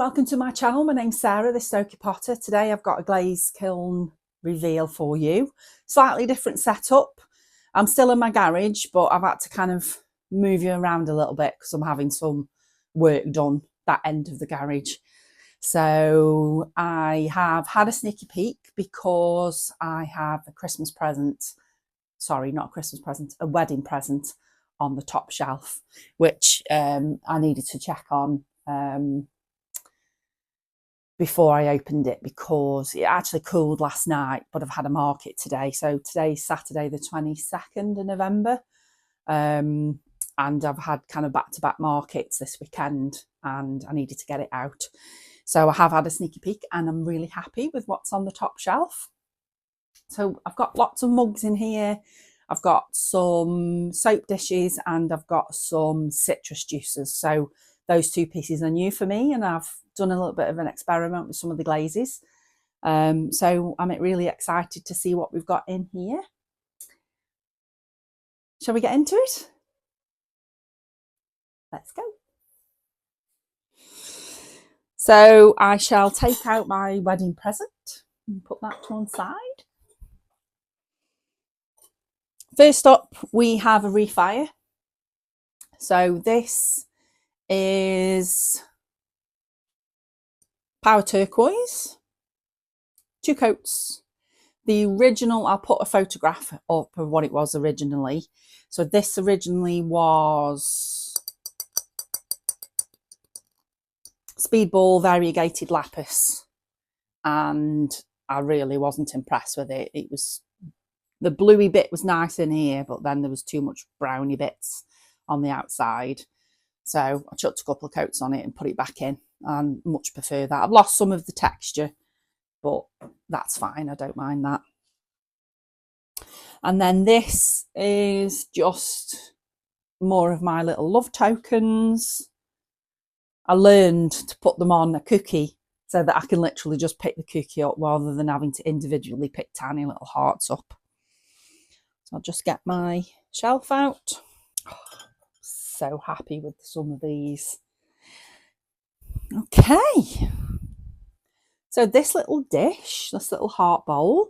welcome to my channel. My name's Sarah, the Stokie Potter. Today I've got a Glaze kiln reveal for you. Slightly different setup. I'm still in my garage, but I've had to kind of move you around a little bit because I'm having some work done that end of the garage. So I have had a sneaky peek because I have a Christmas present, sorry, not a Christmas present, a wedding present on the top shelf, which I needed to check on before I opened it because it actually cooled last night, but I've had a market today. So today's Saturday, the 22nd of November. And I've had kind of back-to-back markets this weekend and I needed to get it out. So I have had a sneaky peek and I'm really happy with what's on the top shelf. So I've got lots of mugs in here. I've got some soap dishes and I've got some citrus juices. So those two pieces are new for me and I've done a little bit of an experiment with some of the glazes. So I'm really excited to see what we've got in here. Shall we get into it? Let's go. So I shall take out my wedding present and put that to one side. First up, we have a refire. So this is Power Turquoise, 2 coats. The original, I'll put a photograph up of what it was originally. So this originally was Speedball variegated lapis, and I really wasn't impressed with it. It was, the bluey bit was nice in here, but then there was too much browny bits on the outside. So I chucked a couple of coats on it and put it back in, and much prefer that. I've lost some of the texture, but that's fine, I don't mind that. And then this is just more of my little love tokens. I learned to put them on a cookie so that I can literally just pick the cookie up rather than having to individually pick tiny little hearts up. So I'll just get my shelf out. Oh, so happy with some of these. Okay. So this little dish, this little heart bowl,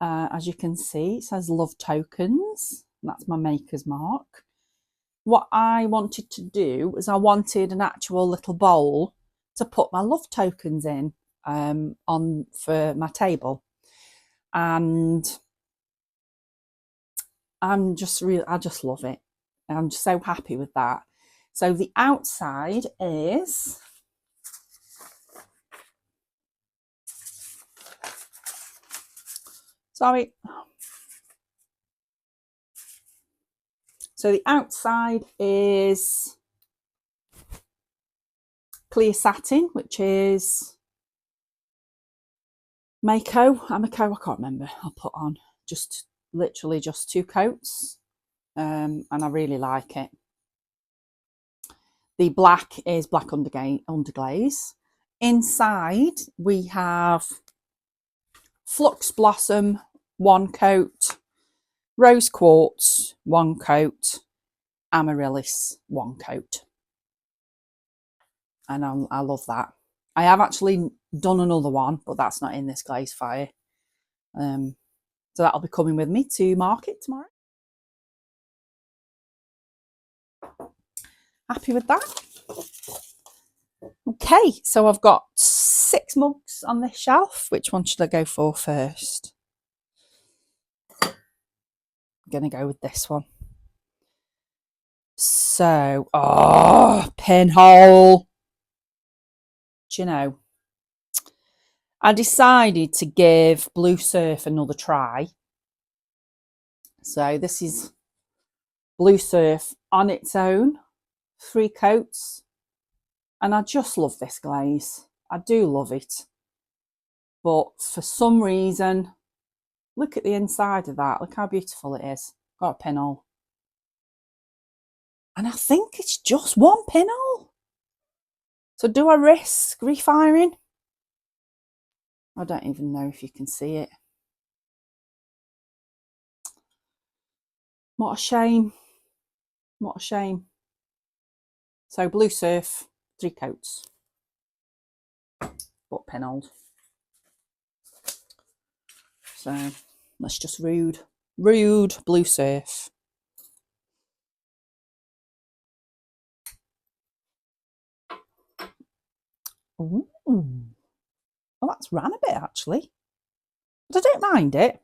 as you can see, it says love tokens. That's my maker's mark. What I wanted to do is I wanted an actual little bowl to put my love tokens in on for my table, and I just love it. I'm just so happy with that. So the outside is sorry. So the outside is clear satin, which is Amaco, I can't remember. I'll put on just literally just 2 coats, and I really like it. The black is black underglaze. Inside we have Flux Blossom, 1 coat, Rose Quartz, 1 coat, Amaryllis, 1 coat. And I love that. I have actually done another one, but that's not in this glaze fire. So that'll be coming with me to market tomorrow. Happy with that. Okay, so I've got 6 mugs on this shelf. Which one should I go for first? I'm going to go with this one. So, oh, pinhole. Do you know, I decided to give Blue Surf another try. So this is Blue Surf on its own, 3 coats. And I just love this glaze. I do love it. But for some reason, look at the inside of that. Look how beautiful it is. Got a pinhole. And I think it's just 1 pinhole. So do I risk refiring? I don't even know if you can see it. What a shame. What a shame. So Blue Surf, 3 coats. but pinholed. So let's just rude blue surf. Ooh. Oh, that's ran a bit actually, but I don't mind it.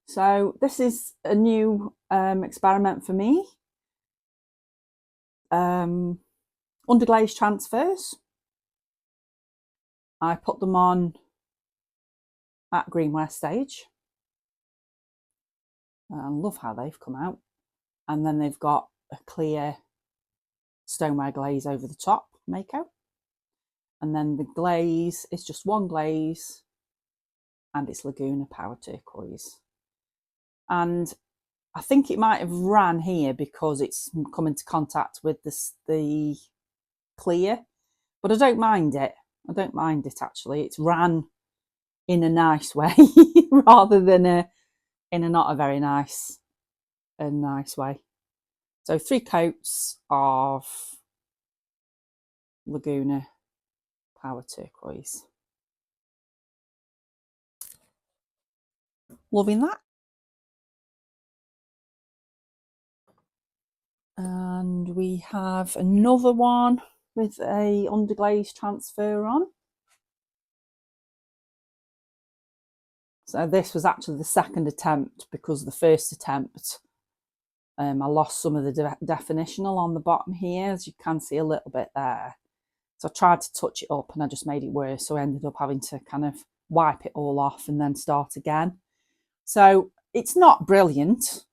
So this is a new experiment for me. Underglaze transfers. I put them on at greenware stage. I love how they've come out. And then they've got a clear stoneware glaze over the top, Amaco. And then the glaze is just one glaze, and it's Laguna Power Turquoise. And I think it might have ran here because it's come into contact with the clear, but I don't mind it. I don't mind it actually. It's ran in a nice way rather than in a not a very nice way. So 3 coats of Laguna Power Turquoise. Loving that. And we have another one with a underglaze transfer on. So this was actually the second attempt because the first attempt I lost some of the definition along the bottom here, as you can see a little bit there. So I tried to touch it up and I just made it worse. So I ended up having to kind of wipe it all off and then start again. So it's not brilliant,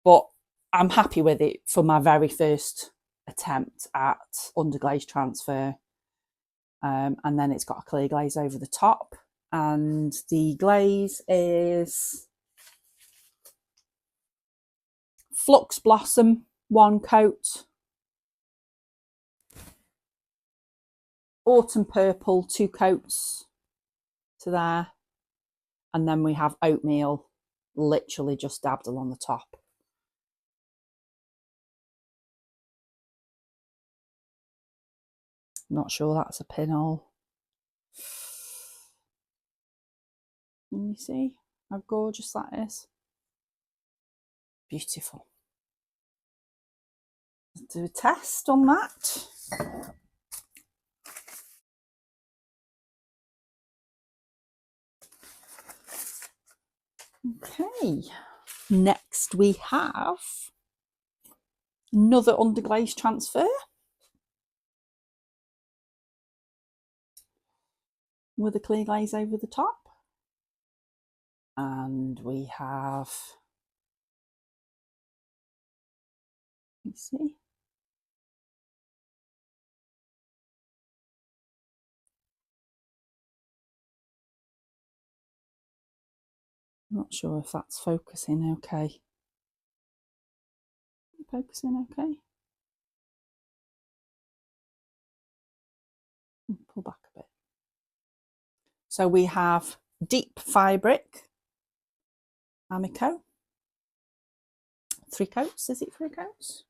but I'm happy with it for my very first attempt at underglaze transfer. And then it's got a clear glaze over the top. And the glaze is Flux Blossom 1 coat, Autumn Purple 2 coats to there, and then we have Oatmeal literally just dabbed along the top. Not sure that's a pinhole. Can you see how gorgeous that is? Beautiful. Let's do a test on that. Okay, next we have another underglaze transfer with a clear glaze over the top. And we have, you see, I'm not sure if that's focusing okay. Focusing okay? Pull back a bit. So we have Deep Fabric, Amaco. 3 coats, is it 3 coats?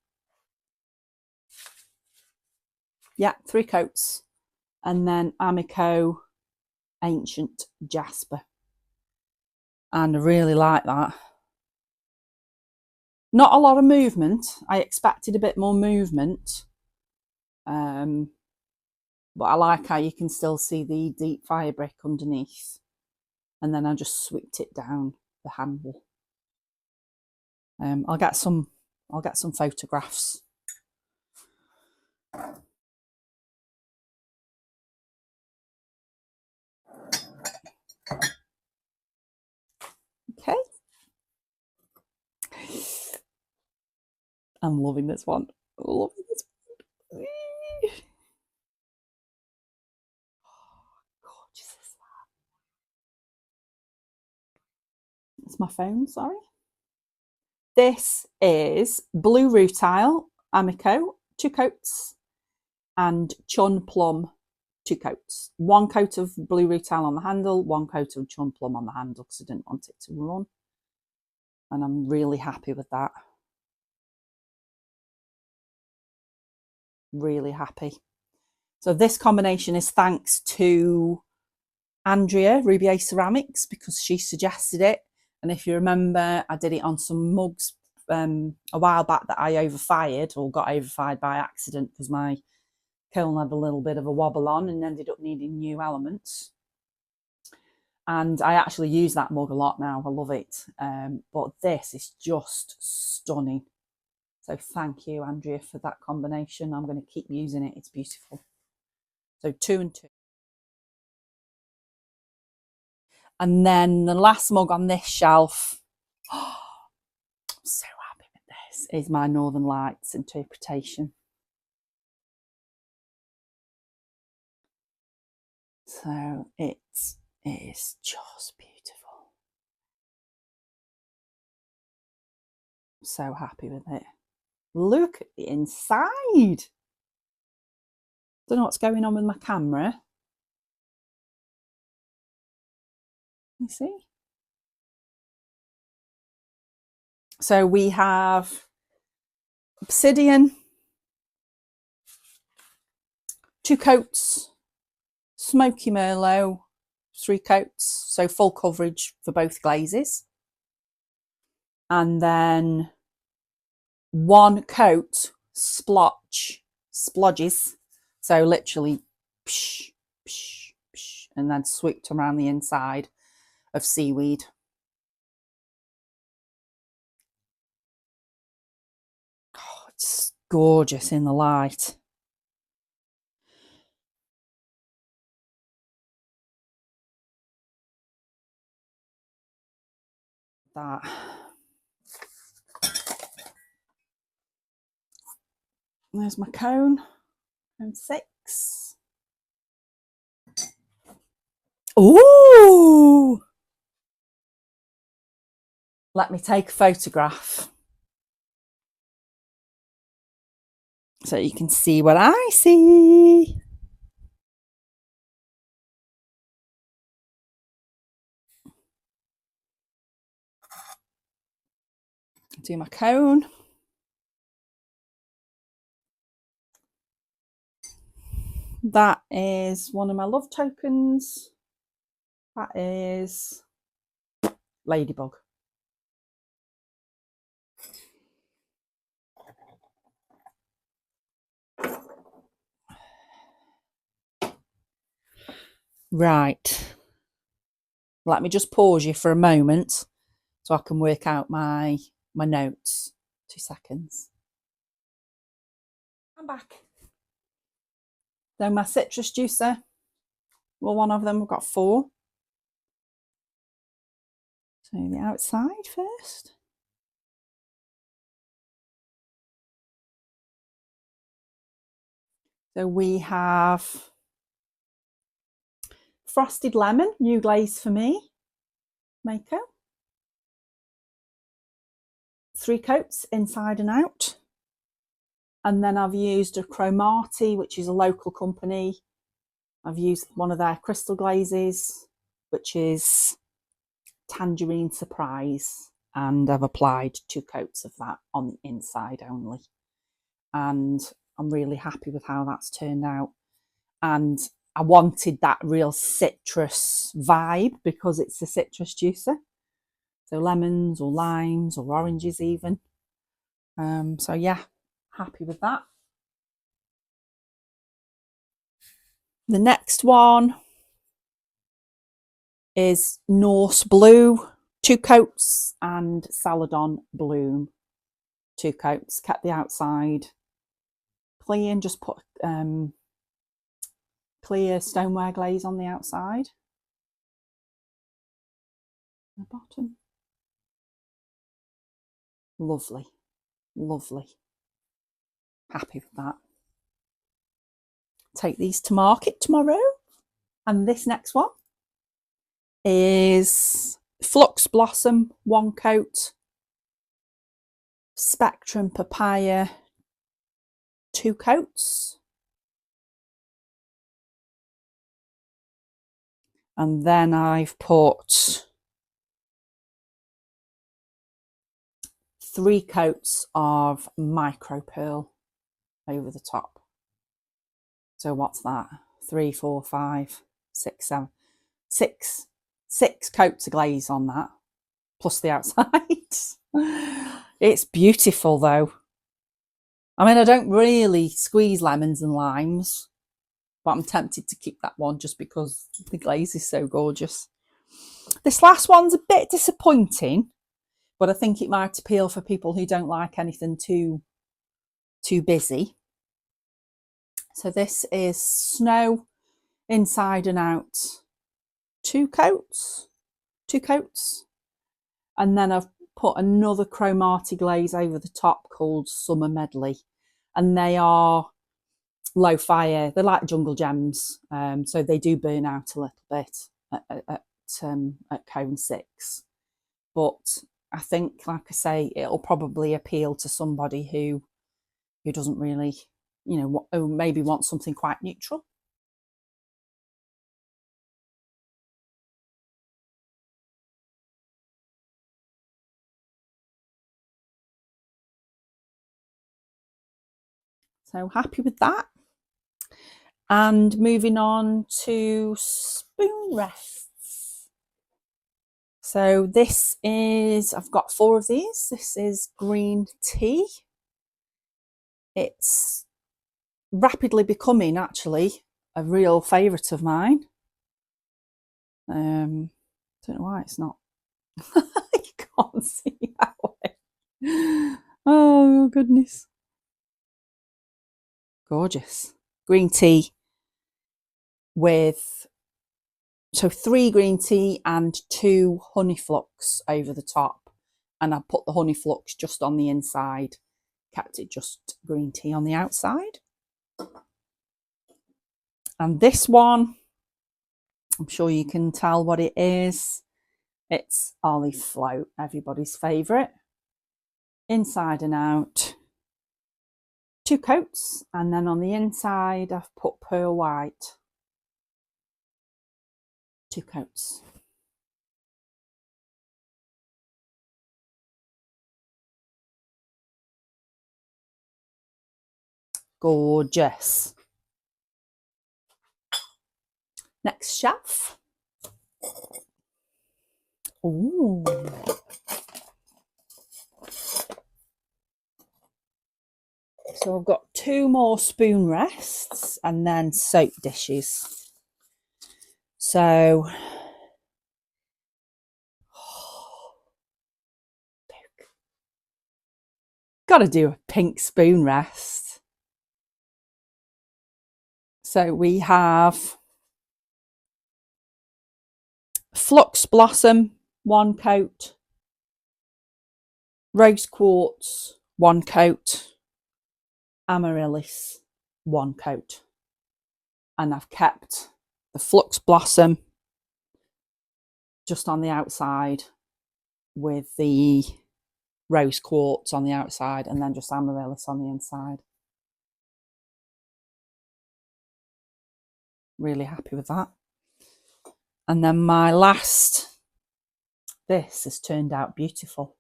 Yeah, 3 coats. And then Amaco Ancient Jasper. And I really like that. Not a lot of movement. I expected a bit more movement. But I like how you can still see the deep fabric underneath. And then I just swept it down the handle. I'll get some photographs. Okay. I'm loving this one. Loving this one. Gorgeous is that? It's my phone, sorry. This is Blue Rutile, Amaco, 2 coats, and Chun Plum, 2 coats. 1 coat of Blue Rutile on the handle, 1 coat of Chun Plum on the handle because I didn't want it to run. And I'm really happy with that. Really happy. So this combination is thanks to Andrea, Rubier Ceramics, because she suggested it. And if you remember, I did it on some mugs a while back that I overfired or got overfired by accident because my kiln had a little bit of a wobble on and ended up needing new elements. And I actually use that mug a lot now. I love it. But this is just stunning. So thank you, Andrea, for that combination. I'm going to keep using it. It's beautiful. So 2 and 2. And then the last mug on this shelf, oh, I'm so happy with this, is my Northern Lights interpretation. So it is just beautiful. I'm so happy with it. Look at the inside. Don't know what's going on with my camera. You see? So we have Obsidian, 2 coats, Smoky Merlot, 3 coats, so full coverage for both glazes. And then 1 coat splodges, so literally psh, psh, psh, and then swooped around the inside of Seaweed. Oh, it's gorgeous in the light. That. There's my cone 6. Ooh! Let me take a photograph so you can see what I see. Do my cone. That is one of my love tokens. That is Ladybug. Right. Let me just pause you for a moment so I can work out my notes. 2 seconds. I'm back. So my citrus juicer, well, one of them, we've got 4. So the outside first. So we have Frosted Lemon, new glaze for me, Amaco. 3 coats inside and out. And then I've used a Chromati, which is a local company. I've used one of their crystal glazes, which is Tangerine Surprise. And I've applied 2 coats of that on the inside only. And I'm really happy with how that's turned out. And I wanted that real citrus vibe because it's a citrus juicer. So lemons or limes or oranges even. So yeah, happy with that. The next one is Norse Blue, 2 coats, and Celadon Bloom, 2 coats. Kept the outside clean, just put clear stoneware glaze on the outside. The bottom. Lovely, lovely. Happy with that. Take these to market tomorrow. And this next one is Flux Blossom, 1 coat, Spectrum Papaya, 2 coats. And then I've put 3 coats of micro pearl over the top. So what's that? 3, 4, 5, 6, 7, 6 coats of glaze on that, plus the outside. It's beautiful though. I mean, I don't really squeeze lemons and limes, but I'm tempted to keep that one just because the glaze is so gorgeous. This last one's a bit disappointing, but I think it might appeal for people who don't like anything too busy. So this is Snow Inside and Out, 2 coats. And then I've put another chromatic glaze over the top called Summer Medley. And they are low fire. They're like jungle gems. So they do burn out a little bit at cone 6. But I think, like I say, it'll probably appeal to somebody who doesn't really, who maybe wants something quite neutral. So happy with that. And moving on to spoon rests. So this is, I've got 4 of these. This is Green Tea. It's rapidly becoming actually a real favourite of mine. Don't know why it's not. You can't see that way. Oh goodness. Gorgeous. Green tea with, so 3 green tea and 2 honey flux over the top. And I put the honey flux just on the inside, kept it just green tea on the outside. And this one, I'm sure you can tell what it is. It's Olive Float, everybody's favourite. Inside and out, 2 coats, and then on the inside I've put Pearl White, 2 coats. Gorgeous. Next shelf. Ooh. So I've got 2 more spoon rests and then soap dishes. So got to do a pink spoon rest. So we have Flux Blossom, 1 coat. Rose Quartz, 1 coat. Amaryllis, 1 coat. And I've kept the Flux Blossom just on the outside with the Rose Quartz on the outside, and then just Amaryllis on the inside. Really happy with that. And then my last, this has turned out beautiful.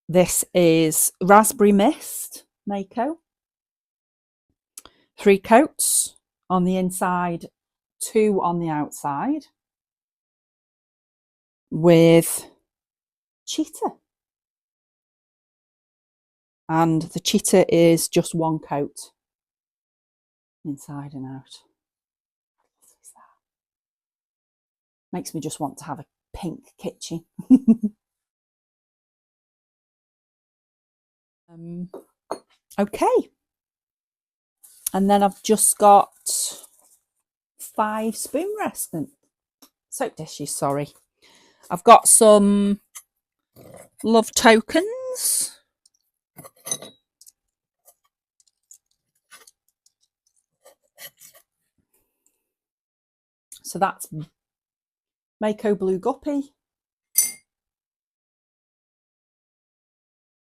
This is Raspberry Mist, Amaco. 3 coats on the inside, 2 on the outside, with Cheetah. And the Cheetah is just 1 coat, inside and out. Makes me just want to have a pink kitchen. Okay. And then I've just got 5 spoon rests, soap dishes, sorry. I've got some love tokens. So that's Mako Blue Guppy,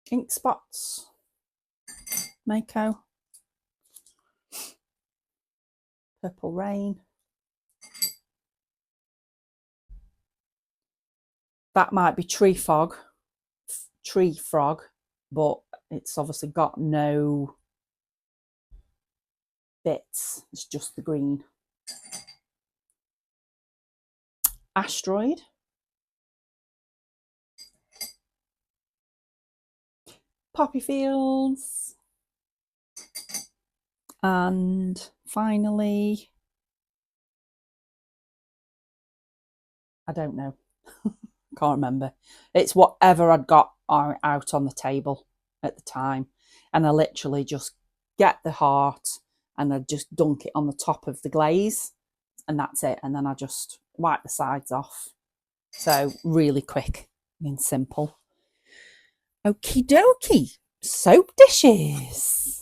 Ink Spots, Mako, Purple Rain. That might be Tree Frog, but it's obviously got no bits. It's just the green. Asteroid. Poppy fields. And finally, I don't know. Can't remember. It's whatever I'd got out on the table at the time. And I literally just get the heart and I just dunk it on the top of the glaze and that's it. And then I just wipe the sides off. So really quick and simple. Okie dokie. Soap dishes.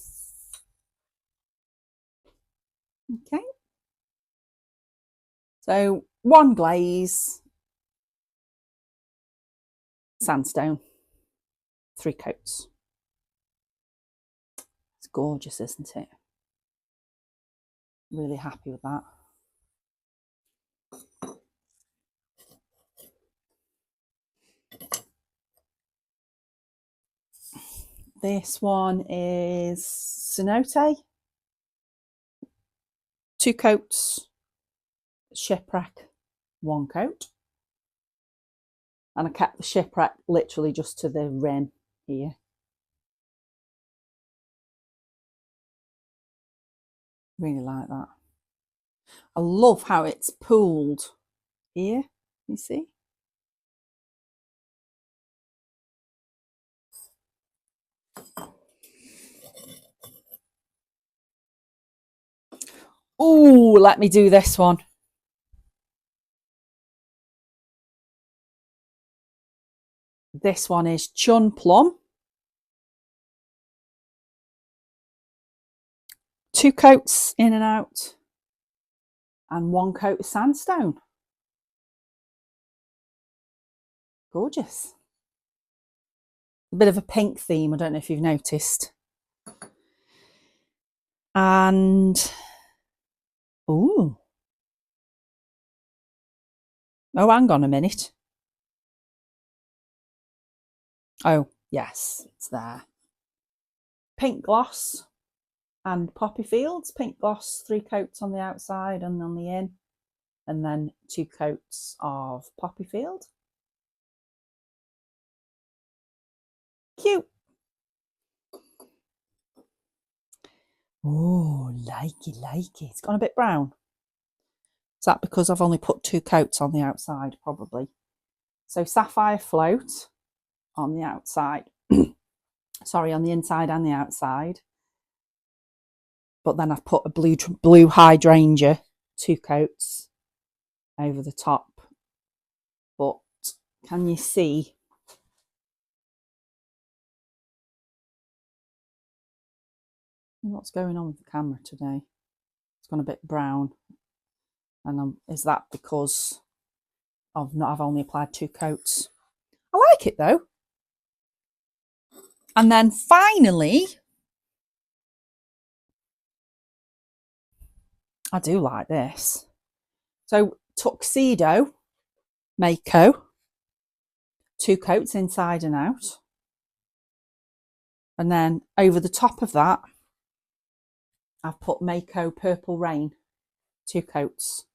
Okay. So 1 glaze, sandstone, 3 coats. It's gorgeous, isn't it? Really happy with that. This one is Cenote, 2 coats, Shipwreck, 1 coat. And I kept the Shipwreck literally just to the rim here. Really like that. I love how it's pooled here, you see? Oh, let me do this one. This one is Chun Plum. 2 coats in and out. And 1 coat of sandstone. Gorgeous. A bit of a pink theme, I don't know if you've noticed. And, ooh. Oh, hang on a minute. Oh, yes, it's there. Pink gloss and poppy fields. Pink gloss, 3 coats on the outside and on the in. And then 2 coats of poppy field. Cute. Oh, likey. It's gone a bit brown. Is that because I've only put 2 coats on the outside? Probably. So sapphire float on the outside. Sorry, on the inside and the outside. But then I've put a blue hydrangea, 2 coats over the top. But can you see? What's going on with the camera today? It's gone a bit brown. And is that because I've only applied 2 coats? I like it though. And then finally, I do like this. So Tuxedo, Mako, 2 coats inside and out. And then over the top of that, I've put Mako Purple Rain, 2 coats,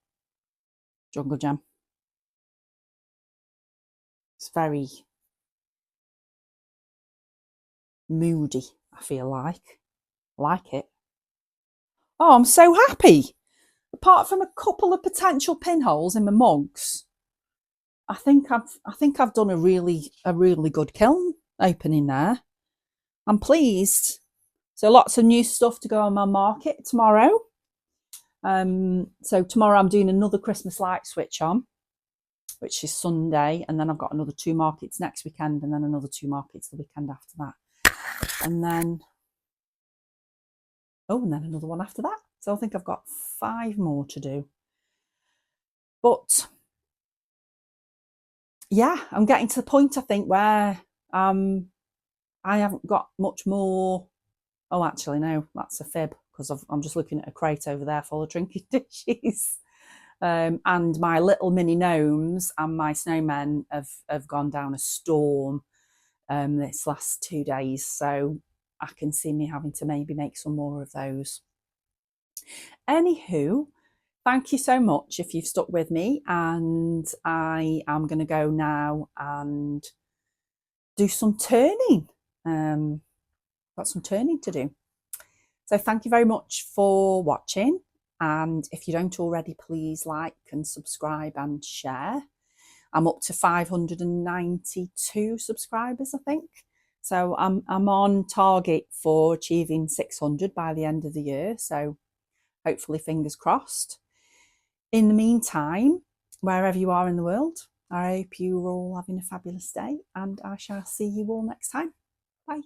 Jungle Jam. It's very moody, I feel like. I like it. Oh, I'm so happy. Apart from a couple of potential pinholes in my mugs, I think I've done a really good kiln opening there. I'm pleased. So lots of new stuff to go on my market tomorrow. So tomorrow I'm doing another Christmas light switch on, which is Sunday, and then I've got another 2 markets next weekend, and then another 2 markets the weekend after that, and then another one after that. So I think I've got 5 more to do. But yeah, I'm getting to the point, I think, where I haven't got much more. Oh, actually, no, that's a fib, because I'm just looking at a crate over there full of trinket dishes. And my little mini gnomes and my snowmen have gone down a storm this last 2 days. So I can see me having to maybe make some more of those. Anywho, thank you so much if you've stuck with me, and I am going to go now and do some turning. Got some turning to do. So thank you very much for watching, and if you don't already, please like and subscribe and share. I'm up to 592 subscribers, I think. So I'm on target for achieving 600 by the end of the year. So hopefully, fingers crossed. In the meantime, wherever you are in the world, I hope you're all having a fabulous day, and I shall see you all next time. Bye.